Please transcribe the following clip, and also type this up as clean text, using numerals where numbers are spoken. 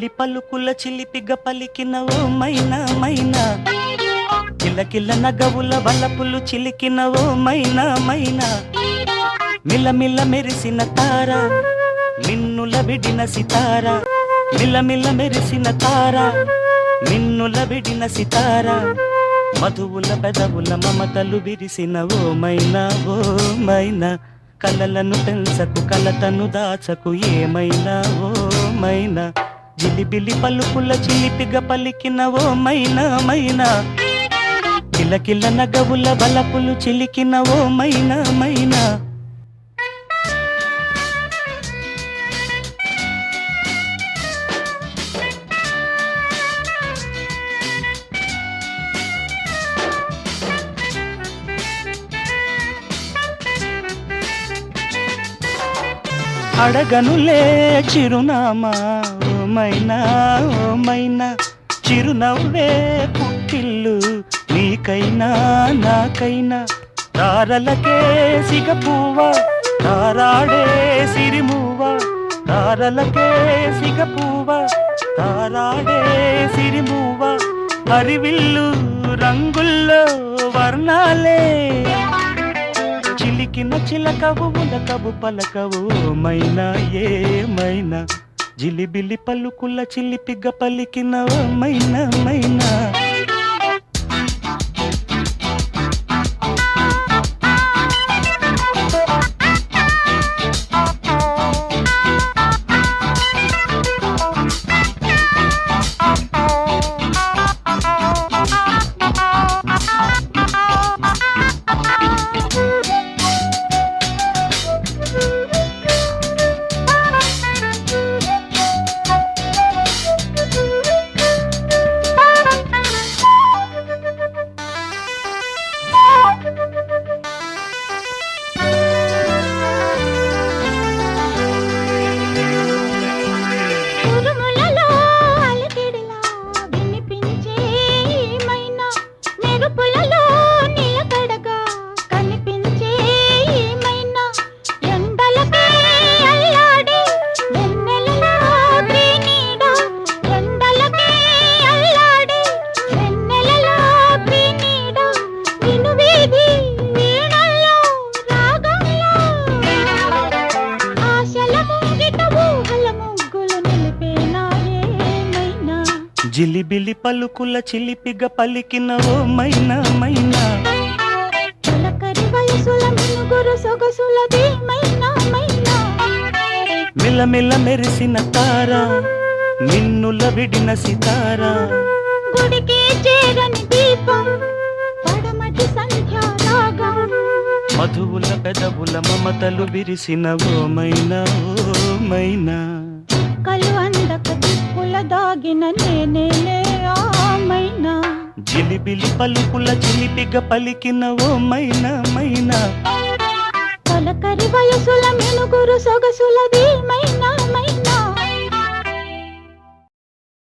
జిలిబిలి పలుకుల చిలిపిగ పలికిన ఓ మైనా మైనా, కిలకిల నగవుల వలపులు చిలికిన ఓ మైనా మైనా, మిలమిల మెరిసిన తార నిన్నుల విడిన సితార, మిలమిల మెరిసిన తార నిన్నుల విడిన సితార, మధువుల పెదవుల మమతలు విరిసిన ఓ మైనా ఓ మైనా, కలలను పెంచకు కలతను దాచకు ఏమైనా ఓ మైనా, జిలిబిలి పలుకుల చిలిపిగ పలికిన ఓ మైనా మైనా, కిలకిల నగవుల బలపులు చిలికిన ఓ మైనా మైనా. అడగనులే చిరునామా ఓ మైనా ఓ మైనా, చిరునవ్వే పుట్టిల్లు నీకైనా నాకైనా, తారలకే సిగపువ్వ తారాడే సిరిమువ్వ, తారలకే సిగపువ్వ తారాడే సిరిమువ్వ, హరివిల్లు రంగుల్లో వర్ణాలే చిలికిన చిలకవు ఉలకవు పలకవు మైనా ఏమైనా, జిలిబిలి పలుకుల చిలిపిగ పలికిన ఓ మైనా మైనా. జిలిబిలి పలుకుల చిలిపిగ పలికిన ఓ మైనా మైనా, చిలకరి వయసుల మినుగురు సొగసులది మైనా మైనా, మిలమిల మెరిసిన తార నిన్నుల విడిన సితార, గుడికి చేరని దీపం పడమటి సంధ్యారాగం, మధువుల పెదవుల మమతలు విరిసిన ఓ మైనా ఓ మైనా, కలు అందక దిక్కుల దాగిన నేనేలే ఆ మైనా, జిలిబిలి పలుకుల చిలిపిగ పలికిన ఓ మైనా మైనా, చిలకరి వయసుల మినుగురు సొగసులది మైనా